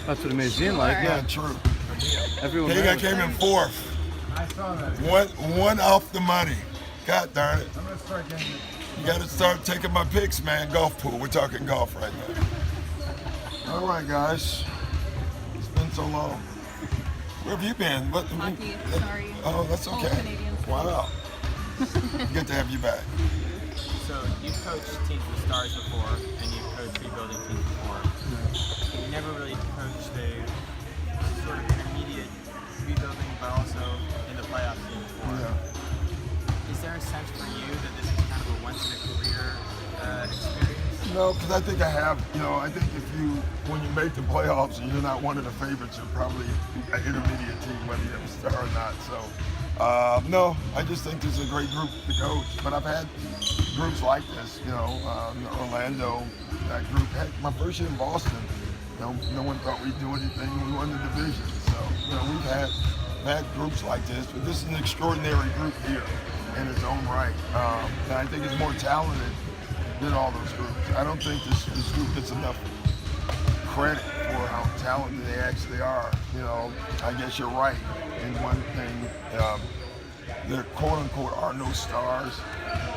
That's what it may seem like, Yeah, yeah. true. Everyone Hey, I knows. came in fourth. I saw that. One off the money. God darn it. I'm gonna start getting it. You got to start taking my picks, man. Golf pool. We're talking golf right now. All right, guys. It's been so long. Where have you been? What? Hockey, sorry. Oh, that's All okay. Canadians. Wow. Good to have you back. So you've coached teams with stars before, and you've coached rebuilding teams before. You never really coached a sort of intermediate rebuilding, but also in the playoffs team before. Yeah. Is there a sense for you that this is kind of a once-in-a-career experience? No, because I think I have, I think when you make the playoffs and you're not one of the favorites, you're probably an intermediate team, whether you have a star or not. So, no, I just think this is a great group to coach. But I've had groups like this, Orlando, that group. Heck, my first year in Boston, no one thought we'd do anything. We won the division. So, we've had groups like this, but this is an extraordinary group here in its own right. And I think it's more talented than all those groups. I don't think this group gets enough credit for how talented they actually are. I guess you're right in one thing. There quote unquote are no stars,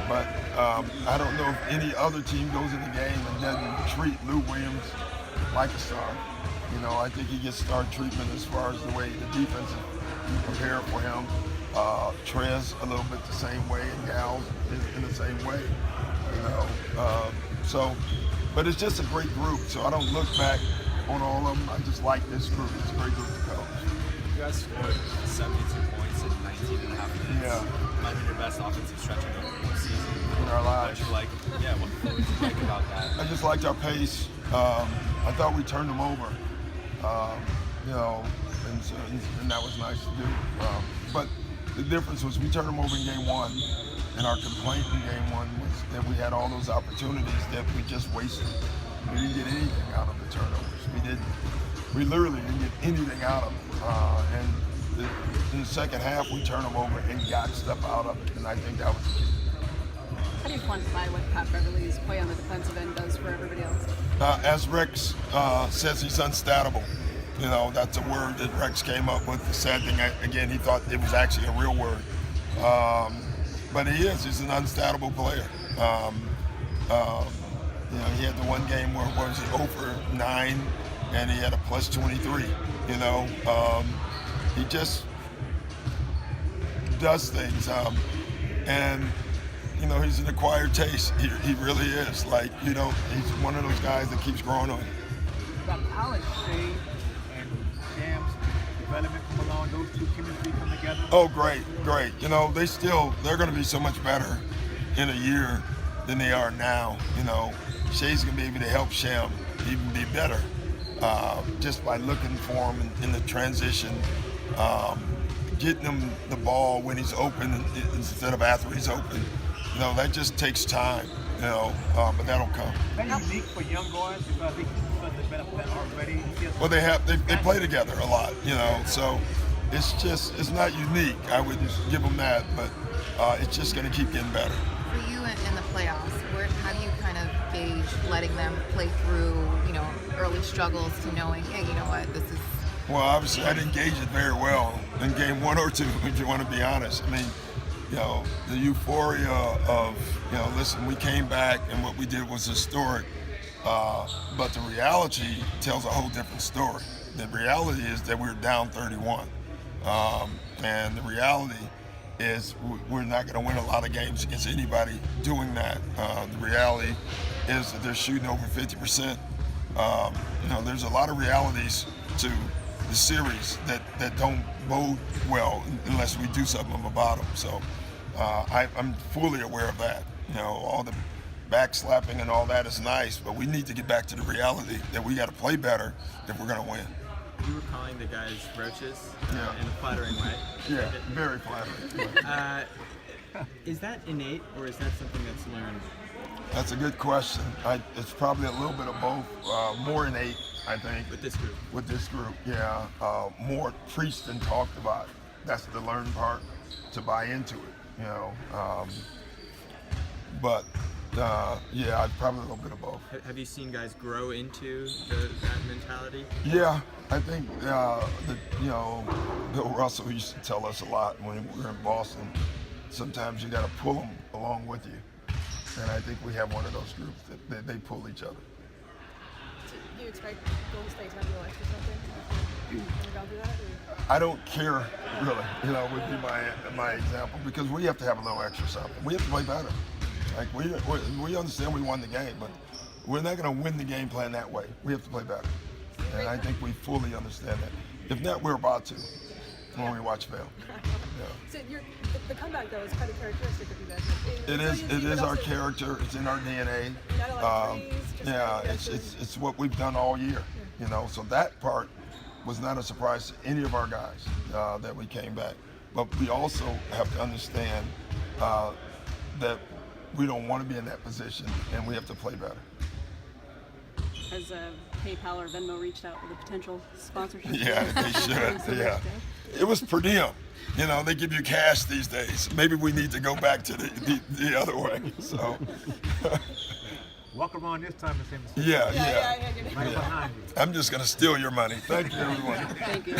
but I don't know if any other team goes in the game and doesn't treat Lou Williams like a star. I think he gets star treatment as far as the way the defense is prepared for him. Trez a little bit the same way, and Gal in the same way. But it's just a great group, so I don't look back on all of them. I just like this group. It's a great group to coach. You guys scored 72 points in 19 and a half minutes. Yeah. Might have been your best offensive stretch of the season. In our lives. What did you like about that? I just liked our pace. I thought we turned them over, and that was nice to do. But the difference was we turned them over in game one, and our complaint in game one was that we had all those opportunities that we just wasted. We didn't get anything out of the turnovers. We literally didn't get anything out of them. In the second half, we turned them over and got stuff out of it, and I think that was the key. How do you quantify what Pat Beverley's play on the defensive end does for everybody else? As Rex says, he's unstatable. That's a word that Rex came up with. The sad thing, again, he thought it was actually a real word. But he is. He's an unstatable player. He had the one game where, what was he, 0 for 9, and he had a plus 23. He just does things. He's an acquired taste. He really is. He's one of those guys that keeps growing on you. About Alex, Shai, and Jam's development come along, those two chemistry come together. Oh, great. They're going to be so much better in a year than they are now. Shai's going to be able to help Sham even be better just by looking for him in the transition, getting him the ball when he's open instead of after he's open. That just takes time, but that'll come. Is that unique for young guys? Because I think he's been up already. Well, they play together a lot, so it's not unique. I would give them that, but it's just going to keep getting better. For you in the playoffs, how do you kind of gauge letting them play through, early struggles to knowing, hey, you know what, this is... Well, obviously I didn't gauge it very well in game 1 or 2, if you want to be honest. I mean, the euphoria of, listen, we came back and what we did was historic, but the reality tells a whole different story. The reality is that we're down 31, and the reality is we're not going to win a lot of games against anybody doing that. The reality is that they're shooting over 50%. There's a lot of realities to the series that don't bode well unless we do something about them. So I'm fully aware of that. All the backslapping and all that is nice, but we need to get back to the reality that we got to play better if we're going to win. You were calling the guys roaches Yeah. in a flattering way. Yeah, very flattering. Is that innate, or is that something that's learned? That's a good question. It's probably a little bit of both. More innate, I think. With this group? With this group, yeah. More preached and talked about. That's the learned part, to buy into it, Probably a little bit of both. Have you seen guys grow into that mentality? Yeah, I think that, you know, Bill Russell used to tell us a lot when we were in Boston. Sometimes you got to pull them along with you, and I think we have one of those groups that they pull each other. Do you expect Golden State to have a little extra something? Have you gone through that? Or? I don't care really, you know, would be my example, because we have to have a little extra something. We have to play better. Like we understand we won the game, but we're not going to win the game playing that way. We have to play better, and I think we fully understand that. If not, we're about to when we watch film. Yeah. So the comeback though is kind of characteristic of you guys. It is our character. It's in our DNA. Not a lot of threes, just Yeah, kind of it's what we've done all year. You know, so that part was not a surprise to any of our guys that we came back. But we also have to understand that we don't want to be in that position, and we have to play better. Has PayPal or Venmo reached out with a potential sponsorship? Yeah, they should. Yeah, it was per diem. You know, they give you cash these days. Maybe we need to go back to the other way. So. Welcome on this time, Ms. Emerson. Yeah. Right behind you. I'm just gonna steal your money. Thank you, everyone. Thank you.